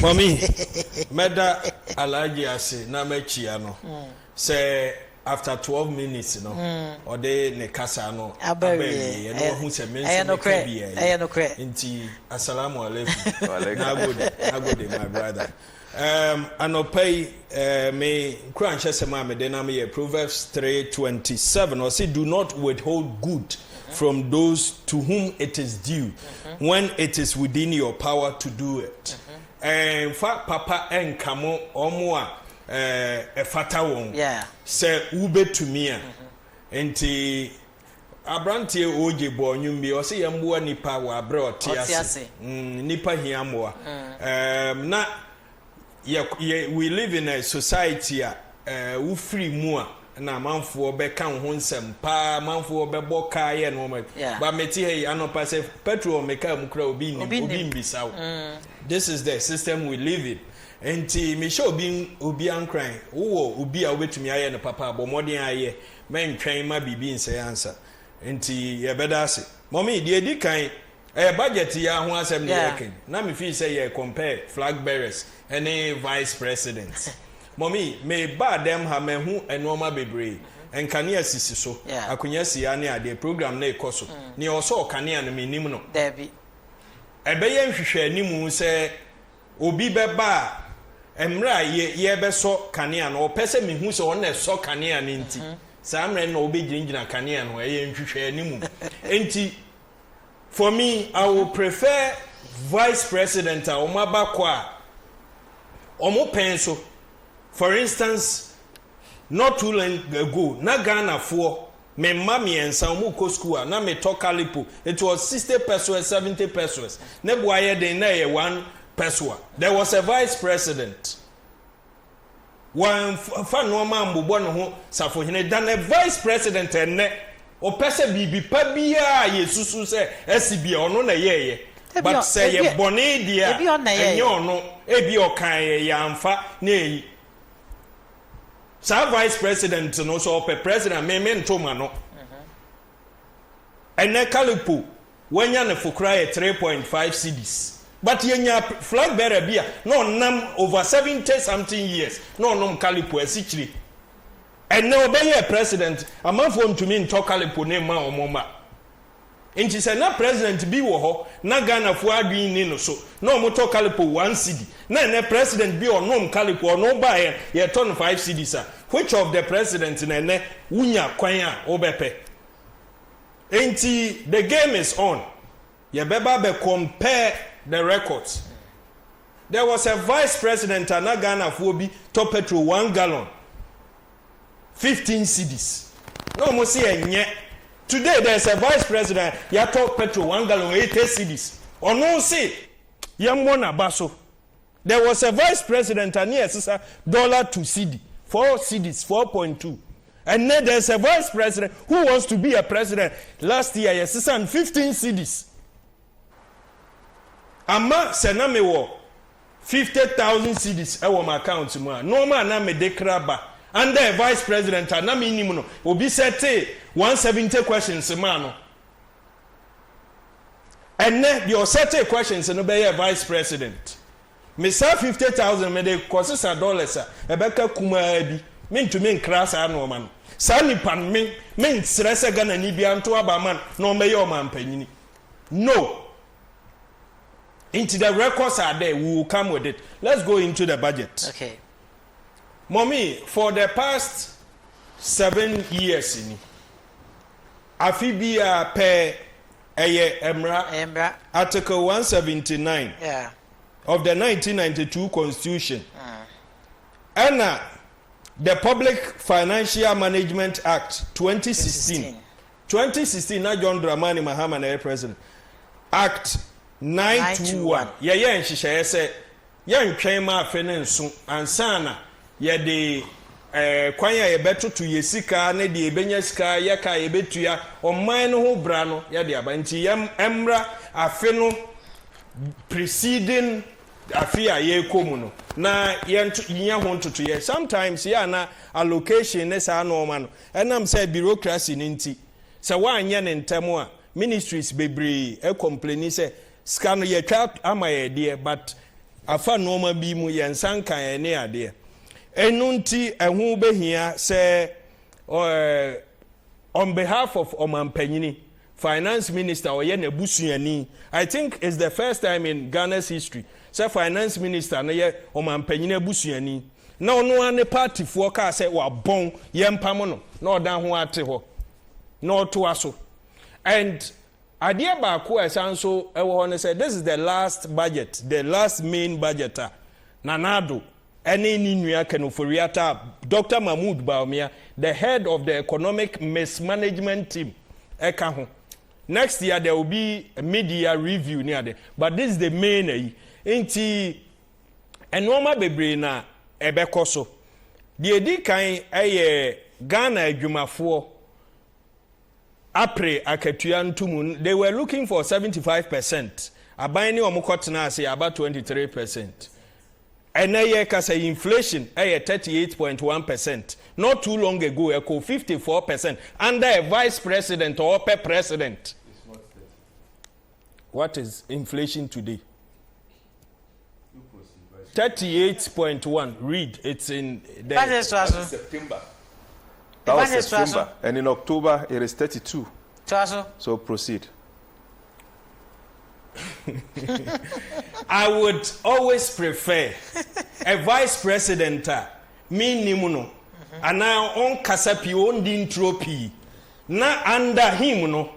Mommy, Meda Alaji ase na mechia no. Say after 12 minutes no or de ne kasa no aberi e no hu se mense no kre nti assalamu alaikum nagode my brother anopai me kranche sema me de na me Proverbs 3:27 or say do not withhold good from those to whom it is due when it is within your power to do it. Fa papa enkamo omo a efata won se ube to me enti abrantie oje bo nwum bi o se yamboa nipa wa abre otiase nipa hiamoa na we live in a society a we free mu a na manfo obeka ho nsem pa manfo obebo kaaye no ba meti hey anopa se petrol meka mu kra obi mbisa. This is the system we live in. Enti me show obi ankran wo obi a obetumi aye no papa bo modern aye men twan ma bibi nse answer. Enti ye beda ase mommy de edi kan budget ya ho asem de reckon na me feel say ye compare flag bearers any vice president. Mommy me ba dem ha me hu enoma bebre enkane asisi so akonya sia ne ade program na ekoso ne oso kane an me nim no dabi ebeye nhwehwe animu se obi beba emra ye beso kane an opese me hu se ona so kane an nti samre na obi ginjina kane an eye nhwehwe animu enti for me I will prefer vice president a omaba kwa omo penso. For instance, not too long ago, na Ghana for me mami and Samuko school, na me talk alipo. It was 60 pesos, 70 pesos. Nebuaye de na 1 peso. There was a vice president. One fan no man bubo no ho safohene dan a vice president enne o pese bibi pa bia yesusu se SB ono na yeye. But say ye boni dia enye ono ebi okan ya amfa na eyi. Sa vice president no so pe president me ntoma no ene kalipo wanya ne fukra 3.5 cedis but yenya flag bearer bia no nam over 70 something years no kalipo asichiri ene obeye president amanfo ntumi nto kalipo ne ma omoma inchi se na president bi wo ho na Ghana fu adwin ni no so na omoto kalipo 1 cedi na ene president bi onom kalipo ono ba ye ton 5 cedis a which of the president na ene wunya kwan a obepe enti the game is on ye beba be compare the records. There was a vice president na Ghana fu obi top petrol 1 gallon 15 cedis no mo se enye. Today there's a vice president ya top petrol 1 gallon 80 cedis ono se yammo na baso. There was a vice president and yes $2 cedi 4 cedis 4.2 and then there's a vice president who wants to be a president last year yes 15 cedis ama sename wo 50,000 cedis e wo my account mu no man na me dekraba under a vice president na me nim no obi sete 170 questions man no and then the set questions no be a vice president me say 50,000 me de costs $1 e beka kuma bi me ntumi nkras ano man sa nipan me nsrese Ghana ni bia nto aba man no me ye o man panyini no into the records are there we will come with it. Let's go into the budget. Okay mommy for the past 7 years in afibia per emra article 179 of the 1992 constitution and the Public Financial Management Act 2016 na John Dramani Mahama na president Act 921 ye nhihye se ye ntwen ma afene nso ansana ye de kwan ya yebetoto yesika na de ebenya sika ye ka yebetua oman no ho bra no ye de abanti emra afe no preceding afia ye komu no na ye ho ntoto ye sometimes ya na allocation ne sa no man enam say bureaucracy ninti se wa anya ne ntemo a ministries bebre e complain say scan ye twa ama ye de but afa noma bi mu yensan kan ene ade enu nti ehu behia say on behalf of Omampanyini finance minister oye na busuani I think it's the first time in Ghana's history say finance minister na ye Omampanyini busuani na ono ane party fo ka say wa bon ye mpam no na odan ho ate ho na oto aso and idea ba ko esanso ewo ho ne say this is the last budget the last main budget nanado any nua kenoforiata Dr. Mahmoud Bawumia the head of the economic mismanagement team eka ho next year there will be a mid-year review near there but this is the main enti enoma bebre na ebekoso the edi kan Ghana adwumafo apre akatua ntumu they were looking for 75% aban ni omukotena ase about 23%. And a kasa inflation 38.1%. Not too long ago, a 54% under a vice president or per president. What is inflation today? 38.1. Read, it's in the September. That was September, and in October it is 32. So proceed. I would always prefer a vice president minimum and now on kasapi on the entropy na under him no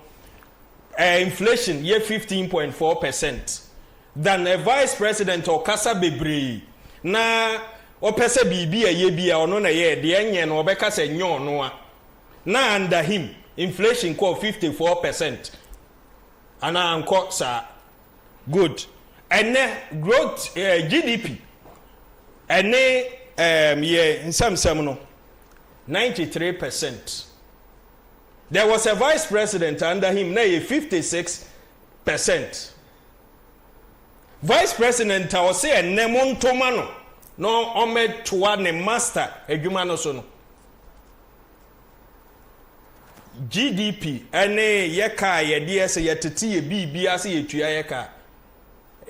inflation ye 15.4% than a vice president or kasa bebre na opese bibi ye bia ono na ye de enye no obeka se nyo no na under him inflation call 54% and anko sa good and growth GDP and in some 93%. There was a vice president under him, now 56%. Vice president I was saying Nemon Tomano no ome toa ne master edwuma so no GDP ene yeka ye de se yetete ye bibia se yetua yeka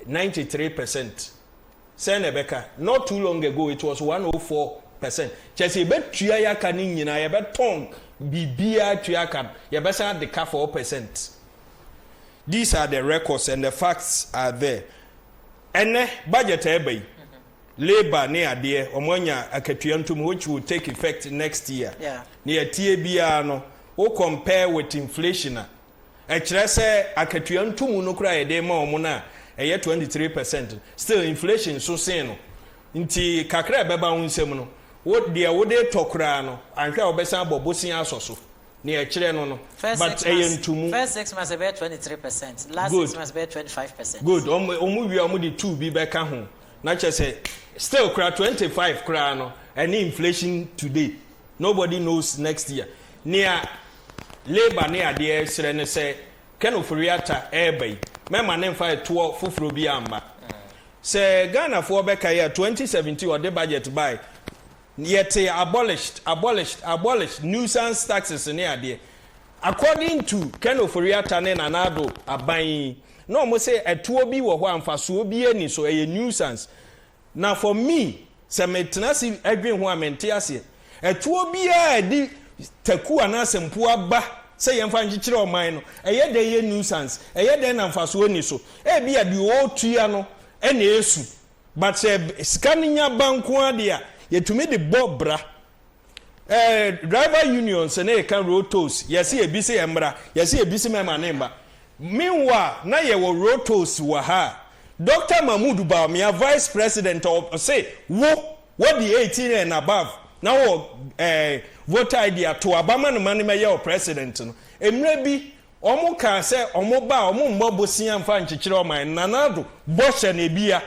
93%. Say Nebeka, not too long ago it was 104%. Chesi betua yaka ni nyina ye beton bibia tuaka ye besa de ka 4%. These are the records and the facts are there. Ene budget ebe labor ne ade omonya akatuantum which will take effect next year. Yeah. Ne tie bia no o compare with inflation e kire se akatuantum no kura ye de ma omo na 23%. Still inflation so say no. Nti kakra beba unsem no. What dia wo de tokra no. Anhwe obesa bobosin asoso. Ne e kire no no. But entumu. First 6 months about 23%. Last 6 months about 25%. Good. Omu wi omu di 2 bi beka ho. Na che say still kra 25 kra no. Any inflation today. Nobody knows next year. Near labor near the sere ne say kenoforiata ebe. Mema nemfa eto fufuro bi amba. Se Ghana for beka year 2017 or the budget by yet abolished nuisance taxes in here. According to kenoforiata ne nanado aban no mo say eto bi wo ho amfaso bi ani so a nuisance. Now for me se metenasi adwen ho amente ase eto bi a di taku anasempo aba say yemfa nchikire oman no eye de ye nuisance eye de na mfaso oni so e bia de o tua no e na esu but skaninya banko ade a yetumi de bobra driver unions na e kan road tolls yes e bi say emra yes e bi say mema nemba meanwhile na ye wo road tolls wa ha Dr. Mahmoud Bawumia vice president of say what the 18 and above now voter idea to abama no mane maye president no emre bi omo kan say omo ba omo mbobosia mfa nchikire oman nanado boshe na bia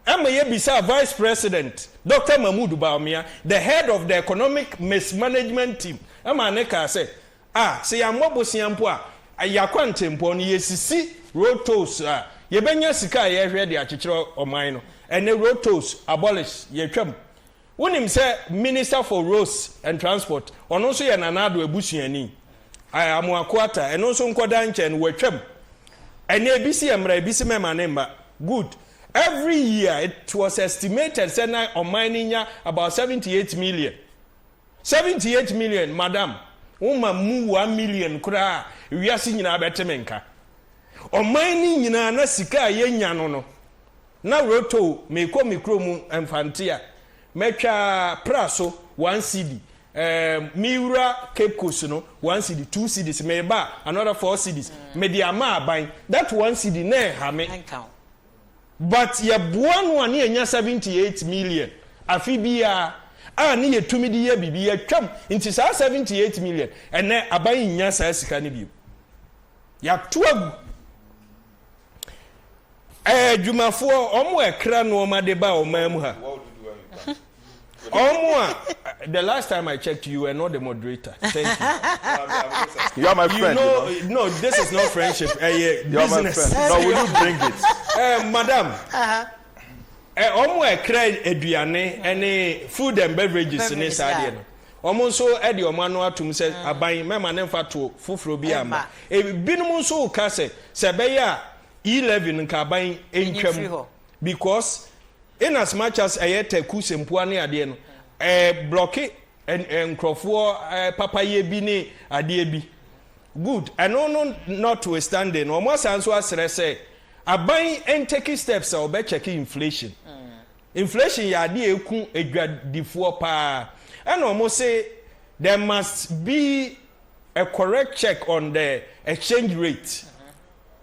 amaye bisa vice president Dr. Mahmoud Bawumia the head of the economic mismanagement team amane ka say say ambobosia mpo ayakwante mpo no yesisi road tolls yebenya sika ye hwe de akikire oman no ene road tolls abolish yetwam Unim say Minister for Roads and Transport, or no say an another busiani. I am a quarter, and also Nkodanche and Wetchem. And ABC Emra BC member, good. every year it was estimated say na omaninya about 78 million. 78 million, madam. Uma mu 1 million kura wiase nyina betemenka. Omani nyina na sika yenya no. Na roto meko mikro mu emfantia. Mecha praso 1 CD. Miura Cape Coast no 1 CD, 2 CDs, meba another 4 CDs. Mediama aban that 1 CD na ha me. But ya buan one enya 78 million. Afibia ni ye tumi di ye bibi ye twam nti sa 78 million ene aban nya sa sika ne bi. Ya tuagu dwumafo omo ekra no ma de ba o mamu ha. The last time I checked, you were not the moderator. Thank you. You are my friend. No, this is not friendship. You are my friend. No, will you bring it? Madam. Omo ekra eduane any food and beverages in this area. Omo so edi omo anu atum se aban mema ne mfa to fufuro bi ama. Binum so ka se be ya 11 nka aban entwam because in as much as teku sempoa ne ade no blocky nkrofo papaye bi ne ade bi good and no notwithstanding almost answer asere say aban take steps or be check inflation ya ade eku edwadifo pa and almost say there must be a correct check on the exchange rate.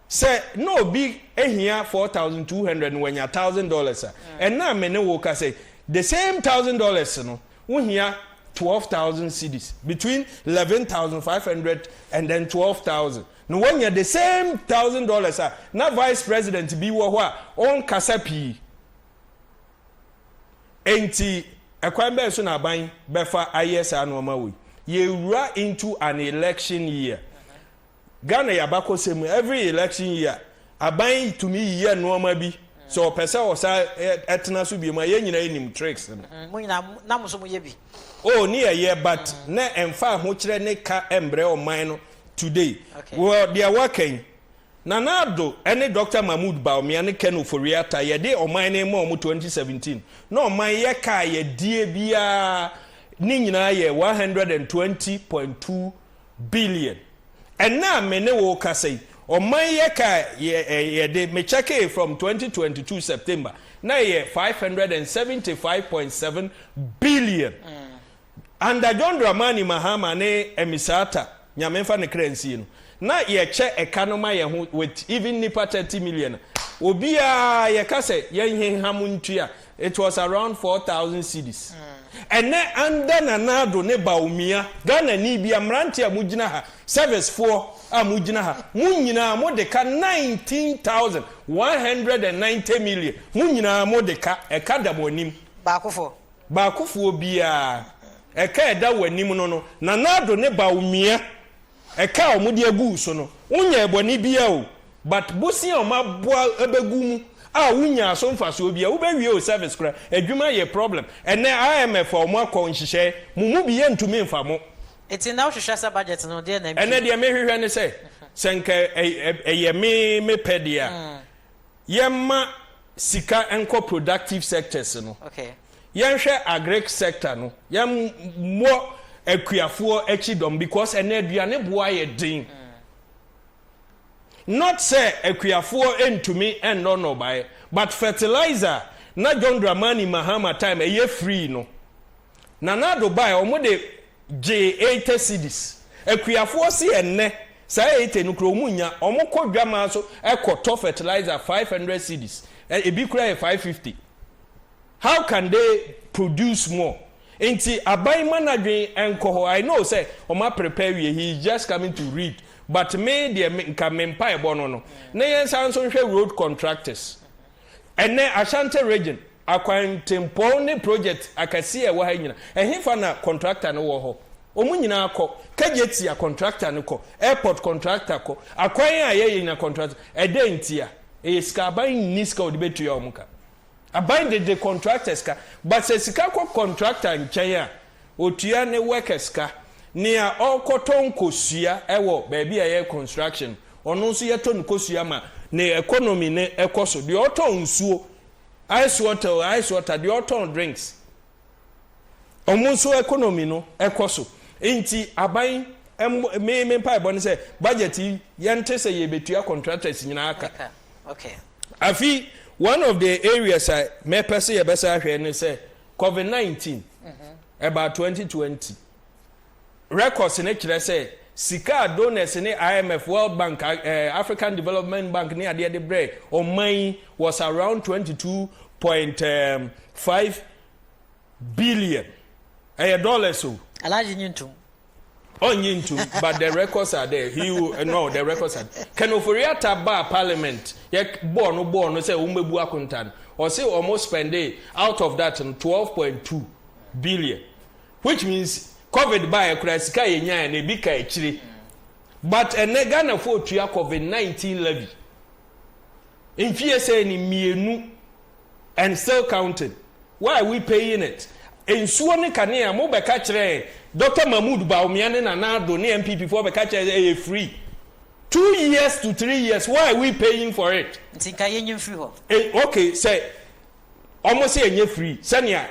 Say no big ehia 4,200 when ya $1,000 and now me wo ka say the same $1,000 no wo hia 12,000 cedis between 11,500 and then 12,000 no when ya the same $1,000 na vice president bi wo ho a on kasa pi enti ekwan be so na ban befa ayesa no ma we ye wura into an election year. Ghana yabako semu every election year aban to me year no ma bi so pesa o sa etena so bi ma ye nyina enim tricks mo nyina na mo so mo ye bi oh ni ye but na emfa ho kire ne ka embre o man no today well they are working nanado any Dr. Mahmoud Baumia ne Ken Oforiata ye de o man ne mo 2017 no o man ye ka ye die bia ni nyina ye 120.2 billion. And now mene wo ka say o man ye ka ye de me check it from 2022 September na ye 575.7 billion. And John Dramani Mahama ne emisata nyamemfa ne krensi no na ye che ekanoma ye ho with even nipa 30 million obia ye ka say ye hamuntua it was around 4,000 cedis. And then under nanado ne baumia Ghana ni bia mranti amugina ha service for amugina ha munyina mo de ka 19,190 million munyina mo de ka ekada monim baakofo bia eka eda wanim no nanado ne baumia eka omudi agu so no unya eboni bia o but busi o maboa ebegu unya so mfaso bia wo bewie o service kra adwuma ye problem ene IMF o mo akọ nhihye mumu bi ye ntumi mfa mo eti na hwehwe sa budget no de na ene de me hwehwe ne se senka ye me pedia yemma sika enko productive sectors no okay yenhwe agric sector no yem mo akuafo echidom because ene aduane boa ye din not say akuafo entumi eno no buy but fertilizer na John Dramani Mahama time e free no nanado buy omo de J80 cedis akuafo si enne say 80 no kro munya omo kodwama so ekoto fertilizer 500 cedis e bi kura 550. How can they produce more? Enti abai manadwen enko I know say oma prepare he is just coming to read. But me de nka mempa e bono no na yen san so hwe road contractors ene Ashanti region akwantempo ne project akasi e wo ha nyina ehimfa na contractor no wo ho omu nyina akọ kageti ya contractor no ko airport contractor ko akwan a ye nyina contractor edentia e ska ban niska odibetu ya omuka aban de contractors ka but se sika ko contractor nchen a otua ne workers ka nia okoton kosua ewo baby aye construction onu nso yeto nkosua ma ne economy ne ekoso de oton nsuo ice water the autumn drinks omunso economy no ekoso enti aban me pa ebon say budget yente say ye betua contractors nyina aka okay afi one of the areas I me pese ye besa hwe ne say COVID-19 about 2020 records ne kire say sika donors ne IMF World Bank African Development Bank ne ade de bre oman was around 22.5 billion dollars so alaji nyintu onyintu but the records are there the records are can oforiata bar parliament ye born say umbebu akuntan or say almost spend out of that 12.2 billion which means COVID by sika yenya na bi ka echire but Ghana for tua COVID-19 levy in fear say ni mienu and still counting. Why are we paying it? In Suwani Kania, mo be kachre Dr. Mahmoud Bawumia na Nado ni MPP for be kachre free. 2 years to 3 years. Why are we paying for it? Okay, say almost say free. Sanya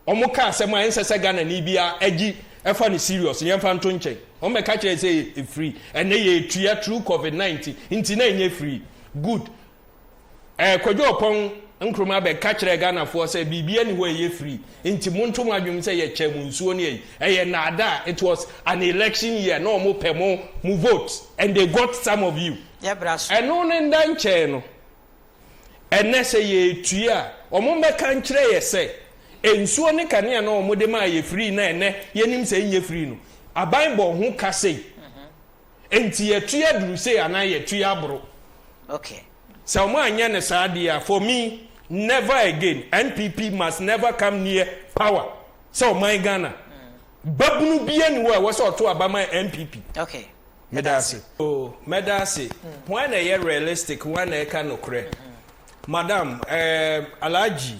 omoka se ma ensese Ghana ni bia agi efa ni serious yemfa nto nche. O me kachre say free and ye tua through COVID-19 nti na enye free. Good. Kwadwo opon nkroma be kachre Ghana for say bibia ni ho ye free nti monto adwum say ye chemu nsuo ne ye nada. It was an election year no mo pemo mo vote and they got some of you yeah braso eno ne ndan che no ene say ye tua omo me kan kire ye say ensuo ne kane na omo de ma ye free na ene ye nim say ye free no aban bo ho ka say enti ye tua duru say ana ye tua bro okay so mo anya ne sadia for me never again NPP must never come near power so my Ghana babunu bia ni wo we so to abama NPP okay medase when are realistic when e ka nokre madam Alhaji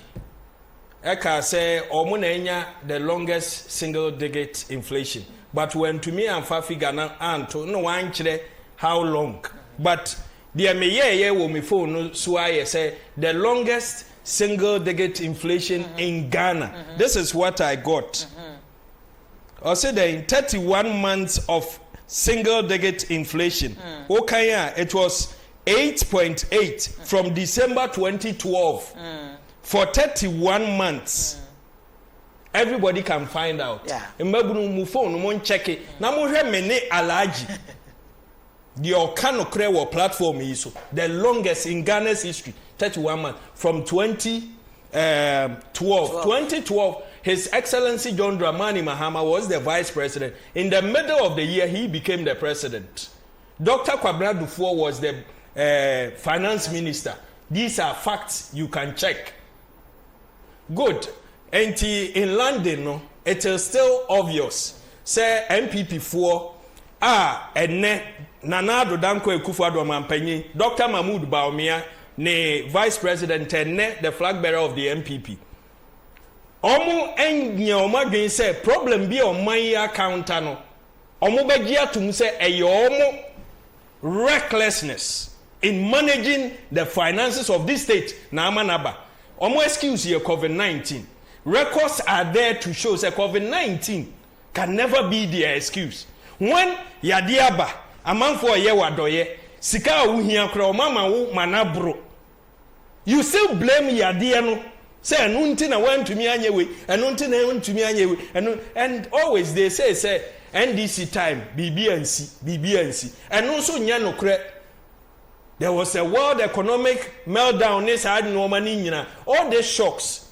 eka say omo na enya the longest single digit inflation but when to me and fa figure na anto no wan kire how long but the meye wo me phone so I say the longest single digit inflation in Ghana. This is what I got. I said in 31 months of single digit inflation. Okay, it was 8.8 from December 2012 for 31 months. Everybody can find out. Mbabunu mu phone mo check it. Na mo hwe me ne Alhaji. The Okano Krewo platform is the longest in Ghana's history, 31 months from 2012. His Excellency John Dramani Mahama was the vice president. In the middle of the year, he became the president. Dr. Kwabena Dufour was the finance minister. These are facts you can check. Good. And in London, no, it is still obvious. Say MPP4 ene Nanado Danko Akufo-Addo Mampanyi, Dr. Mahmoud Bawumia, ne vice president ene the flag bearer of the MPP. Omo enye omadwen say problem bi oman account no. Omo beji atum say omo recklessness in managing the finances of this state na amanaba. Omo excuse ye COVID-19. Records are there to show say COVID-19 can never be their excuse. When yadiaba amanfo ye wadoye sika wuhia kra o mama wo manabro you still blame yade no say enu nti na wantumi anyewe enu nti na wantumi anyewe and always they say NDC time BBNC enu so nya no kra there was a world economic meltdown this had no money nyina all the shocks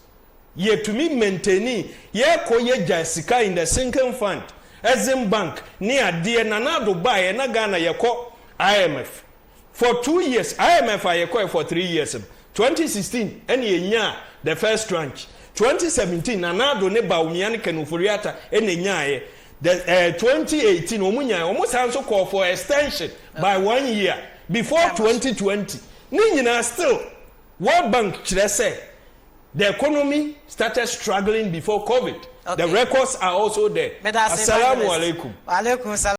ye to me maintain ye koye jasika in the sinking fund Exim Bank near dear Nanado buy na Ghana yako IMF for 2 years. IMF I for 3 years. 2016 any nya the first tranche. 2017 Nanado ne Bawumia Kenufuriata any nya the 2018 omunya almost also call for extension by 1 year before 2020. Ninyina still World Bank say the economy started struggling before COVID. Okay. The records are also there. Assalamu alaikum.